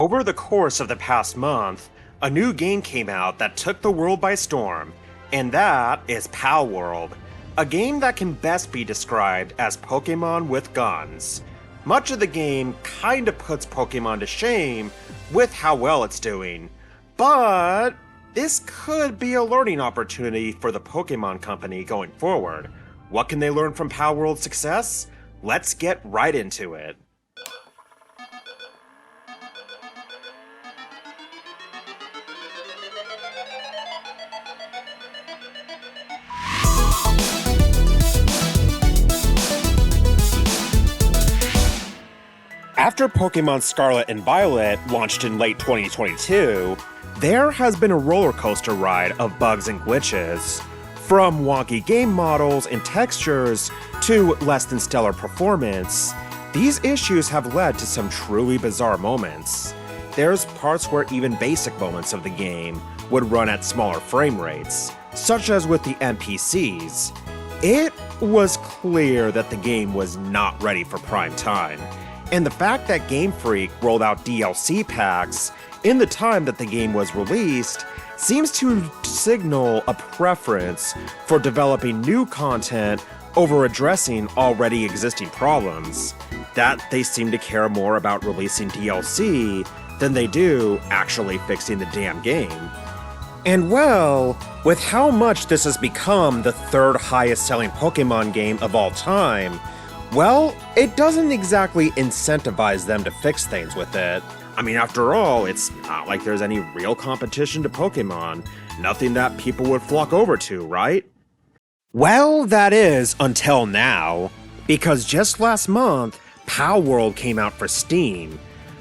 Over the course of the past month, a new game came out that took the world by storm, and that is Palworld, a game that can best be described as Pokemon with guns. Much of the game kinda puts Pokemon to shame with how well it's doing, but this could be a learning opportunity for the Pokemon Company going forward. What can they learn from Palworld's success? Let's get right into it. After Pokemon Scarlet and Violet launched in late 2022, there has been a roller coaster ride of bugs and glitches. From wonky game models and textures to less than stellar performance, these issues have led to some truly bizarre moments. There's parts where even basic moments of the game would run at smaller frame rates, such as with the NPCs. It was clear that the game was not ready for prime time. And the fact that Game Freak rolled out DLC packs in the time that the game was released seems to signal a preference for developing new content over addressing already existing problems. That they seem to care more about releasing DLC than they do actually fixing the damn game. And well, with how much this has become the third highest selling Pokemon game of all time, well, it doesn't exactly incentivize them to fix things with it. I mean, after all, it's not like there's any real competition to Pokemon. Nothing that people would flock over to, right? Well, that is until now. Because just last month, Palworld came out for Steam.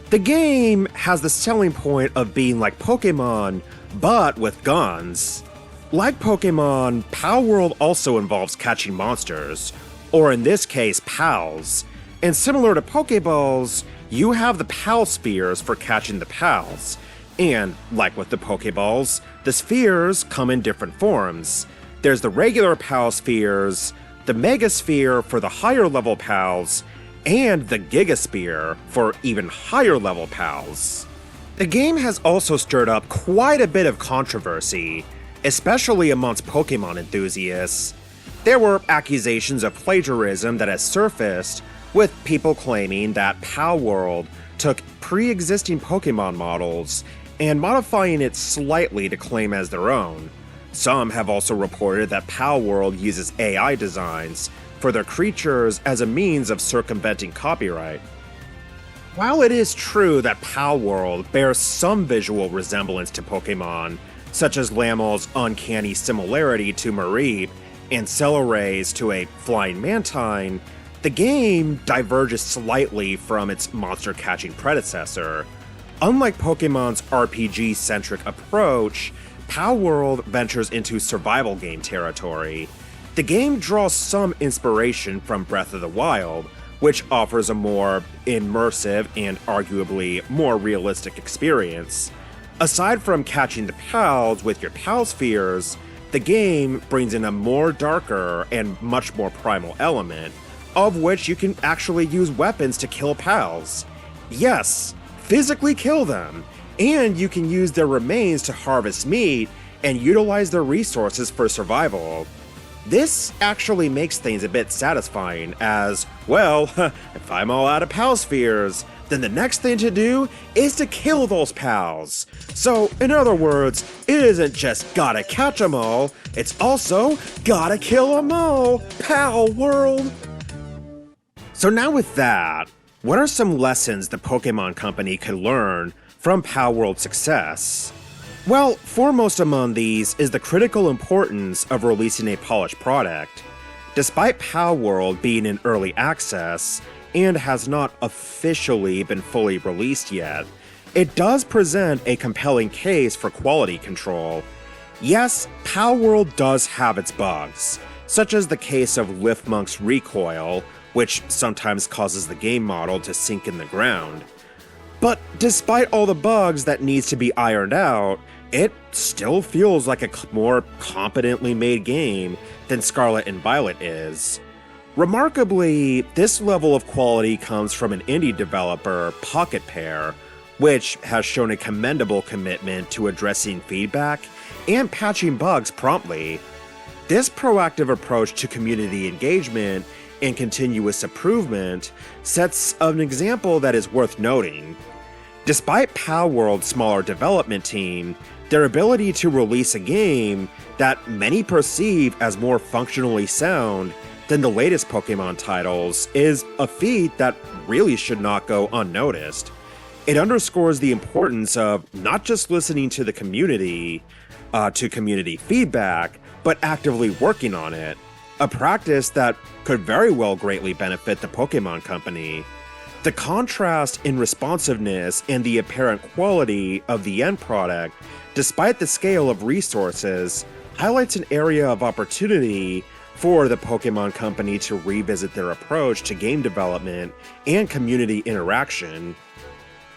The game has the selling point of being like Pokemon, but with guns. Like Pokemon, Palworld also involves catching monsters, or in this case, pals. And similar to Pokeballs, you have the Pal Spheres for catching the pals. And, like with the Pokeballs, the spheres come in different forms. There's the regular Pal Spheres, the Mega Sphere for the higher level pals, and the Giga Sphere for even higher level pals. The game has also stirred up quite a bit of controversy, especially amongst Pokemon enthusiasts. There were accusations of plagiarism that has surfaced, with people claiming that Palworld took pre-existing Pokemon models and modifying it slightly to claim as their own. Some have also reported that Palworld uses AI designs for their creatures as a means of circumventing copyright. While it is true that Palworld bears some visual resemblance to Pokemon, such as Lamel's uncanny similarity to Mareep and Celloray's to a flying Mantine, the game diverges slightly from its monster-catching predecessor. Unlike Pokemon's RPG-centric approach, Palworld ventures into survival game territory. The game draws some inspiration from Breath of the Wild, which offers a more immersive and arguably more realistic experience. Aside from catching the pals with your Pal Spheres, the game brings in a more darker and much more primal element, of which you can actually use weapons to kill pals. Yes, physically kill them, and you can use their remains to harvest meat and utilize their resources for survival. This actually makes things a bit satisfying as, well, if I'm all out of Pal Spheres, then the next thing to do is to kill those pals. So, in other words, it isn't just gotta catch 'em all, it's also gotta kill 'em all, Palworld! So now with that, what are some lessons the Pokemon Company could learn from Palworld's success? Well, foremost among these is the critical importance of releasing a polished product. Despite Palworld being in early access, and has not officially been fully released yet, it does present a compelling case for quality control. Yes, Palworld does have its bugs, such as the case of Lifmunk's recoil, which sometimes causes the game model to sink in the ground. But despite all the bugs that needs to be ironed out, it still feels like a more competently made game than Scarlet and Violet is. Remarkably, this level of quality comes from an indie developer, Pocket Pair, which has shown a commendable commitment to addressing feedback and patching bugs promptly. This proactive approach to community engagement and continuous improvement sets an example that is worth noting. Despite Palworld's smaller development team, their ability to release a game that many perceive as more functionally sound than the latest Pokemon titles is a feat that really should not go unnoticed. It underscores the importance of not just listening to the community, to community feedback, but actively working on it, a practice that could very well greatly benefit the Pokemon Company. The contrast in responsiveness and the apparent quality of the end product, despite the scale of resources, highlights an area of opportunity for the Pokemon Company to revisit their approach to game development and community interaction.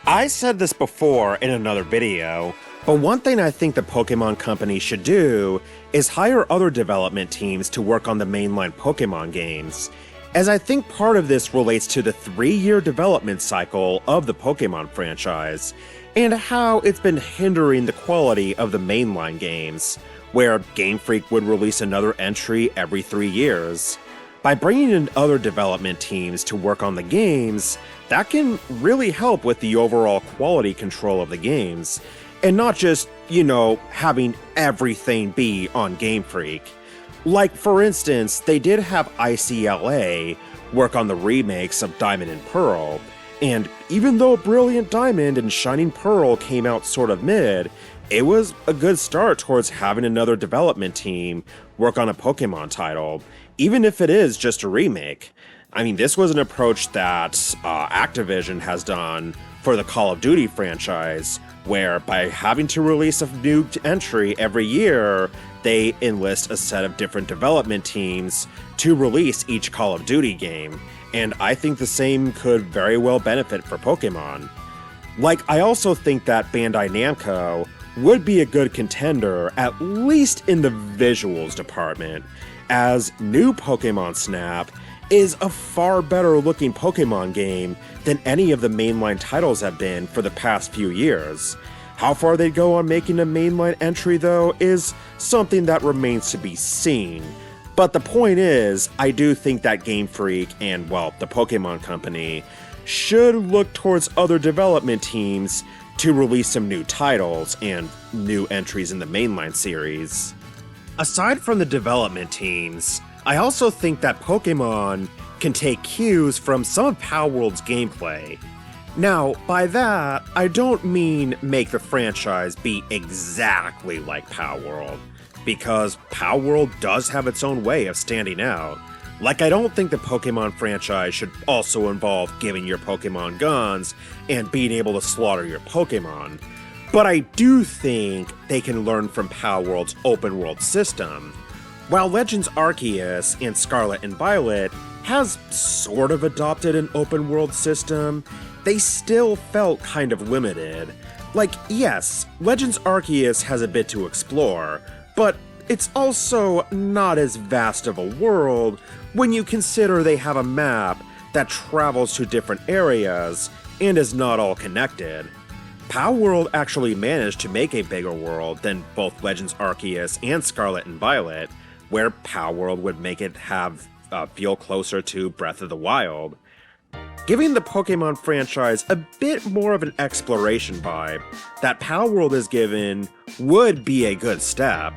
I said this before in another video, but one thing I think the Pokemon Company should do is hire other development teams to work on the mainline Pokemon games, as I think part of this relates to the 3-year development cycle of the Pokemon franchise, and how it's been hindering the quality of the mainline games, where Game Freak would release another entry every 3 years. By bringing in other development teams to work on the games, that can really help with the overall quality control of the games, and not just, having everything be on Game Freak. Like, for instance, they did have ICLA work on the remakes of Diamond and Pearl, and even though Brilliant Diamond and Shining Pearl came out sort of mid, it was a good start towards having another development team work on a Pokemon title, even if it is just a remake. I mean, this was an approach that Activision has done for the Call of Duty franchise, where by having to release a new entry every year, they enlist a set of different development teams to release each Call of Duty game, and I think the same could very well benefit for Pokemon. Like, I also think that Bandai Namco would be a good contender, at least in the visuals department, as new Pokemon Snap is a far better looking Pokemon game than any of the mainline titles have been for the past few years. How far they'd go on making a mainline entry, though, is something that remains to be seen. But the point is, I do think that Game Freak and, the Pokemon Company should look towards other development teams to release some new titles and new entries in the mainline series. Aside from the development teams, I also think that Pokemon can take cues from some of Palworld's gameplay. Now, by that, I don't mean make the franchise be exactly like Palworld, because Palworld does have its own way of standing out. Like, I don't think the Pokemon franchise should also involve giving your Pokemon guns and being able to slaughter your Pokemon, but I do think they can learn from Palworld's open world system. While Legends Arceus and Scarlet and Violet has sort of adopted an open world system, they still felt kind of limited. Like, yes, Legends Arceus has a bit to explore, but it's also not as vast of a world when you consider they have a map that travels to different areas and is not all connected. Palworld actually managed to make a bigger world than both Legends Arceus and Scarlet and Violet, where Palworld would make it feel closer to Breath of the Wild. Giving the Pokemon franchise a bit more of an exploration vibe that Palworld is given would be a good step.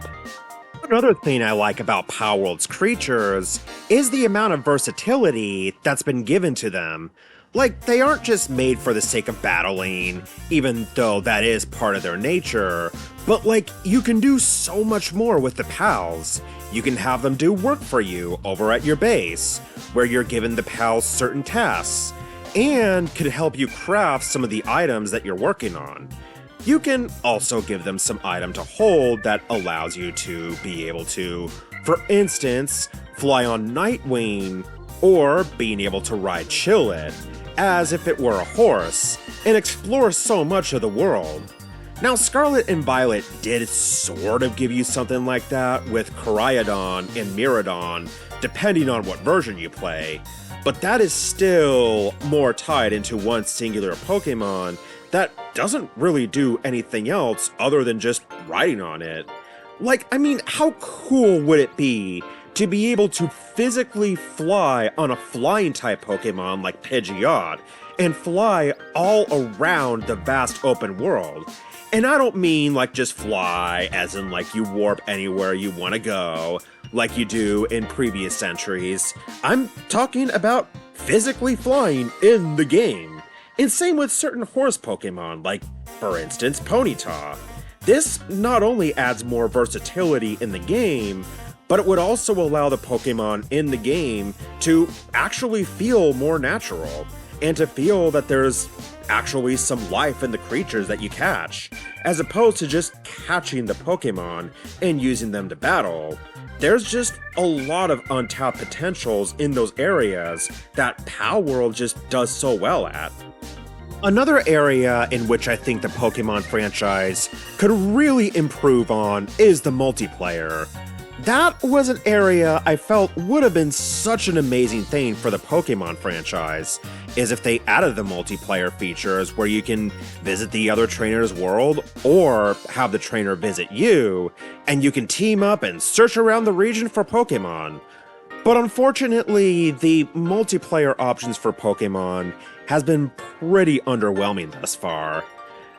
Another thing I like about Palworld's creatures is the amount of versatility that's been given to them. Like, they aren't just made for the sake of battling, even though that is part of their nature, but you can do so much more with the pals. You can have them do work for you over at your base, where you're given the pals certain tasks, and could help you craft some of the items that you're working on. You can also give them some item to hold that allows you to be able to, for instance, fly on Nightwing, or being able to ride Chillet, as if it were a horse, and explore so much of the world. Now, Scarlet and Violet did sort of give you something like that with Koraidon and Miraidon, depending on what version you play, but that is still more tied into one singular Pokemon that doesn't really do anything else other than just riding on it. Like, I mean, how cool would it be to be able to physically fly on a flying type Pokemon like Pidgeot and fly all around the vast open world? And I don't mean like just fly as in like you warp anywhere you want to go like you do in previous centuries. I'm talking about physically flying in the game. And same with certain horse Pokemon, like for instance Ponyta. This not only adds more versatility in the game, but it would also allow the Pokemon in the game to actually feel more natural, and to feel that there's actually some life in the creatures that you catch, as opposed to just catching the Pokemon and using them to battle. There's just a lot of untapped potentials in those areas that Palworld just does so well at. Another area in which I think the Pokemon franchise could really improve on is the multiplayer. That was an area I felt would have been such an amazing thing for the Pokemon franchise, is if they added the multiplayer features where you can visit the other trainer's world or have the trainer visit you, and you can team up and search around the region for Pokemon. But unfortunately, the multiplayer options for Pokemon has been pretty underwhelming thus far,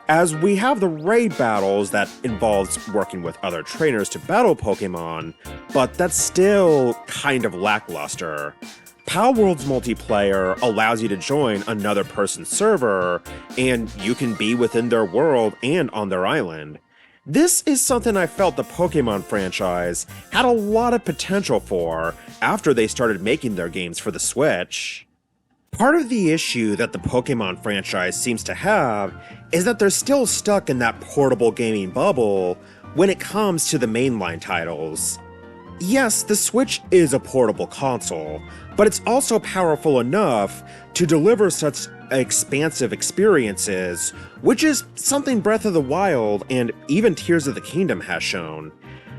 as we have the raid battles that involves working with other trainers to battle Pokemon, but that's still kind of lackluster. Palworld's multiplayer allows you to join another person's server, and you can be within their world and on their island. This is something I felt the Pokemon franchise had a lot of potential for after they started making their games for the Switch. Part of the issue that the Pokemon franchise seems to have is that they're still stuck in that portable gaming bubble when it comes to the mainline titles. Yes, the Switch is a portable console, but it's also powerful enough to deliver such expansive experiences, which is something Breath of the Wild and even Tears of the Kingdom has shown.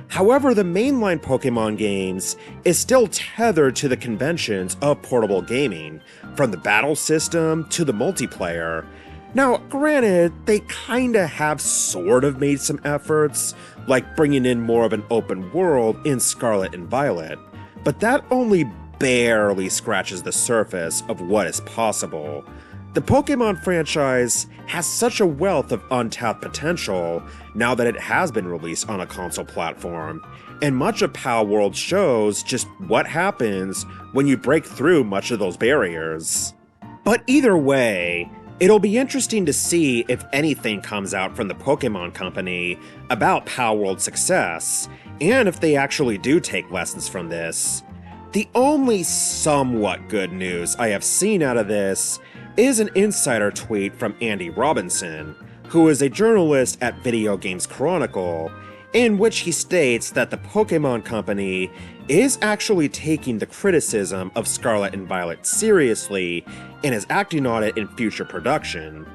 However, the mainline Pokemon games is still tethered to the conventions of portable gaming, from the battle system to the multiplayer. Now, granted, they kinda have sort of made some efforts, like bringing in more of an open world in Scarlet and Violet, but that only barely scratches the surface of what is possible. The Pokemon franchise has such a wealth of untapped potential now that it has been released on a console platform, and much of Palworld shows just what happens when you break through much of those barriers. But either way, it'll be interesting to see if anything comes out from the Pokemon Company about Palworld's success, and if they actually do take lessons from this. The only somewhat good news I have seen out of this is an insider tweet from Andy Robinson, who is a journalist at Video Games Chronicle, in which he states that the Pokemon Company is actually taking the criticism of Scarlet and Violet seriously and is acting on it in future production.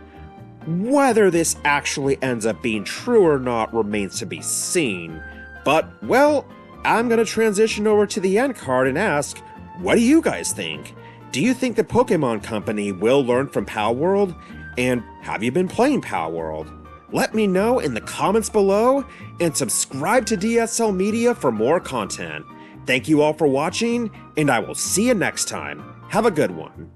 Whether this actually ends up being true or not remains to be seen, but, well, I'm gonna transition over to the end card and ask, what do you guys think? Do you think the Pokemon Company will learn from Palworld? And have you been playing Palworld? Let me know in the comments below, and subscribe to DSL Media for more content. Thank you all for watching, and I will see you next time. Have a good one.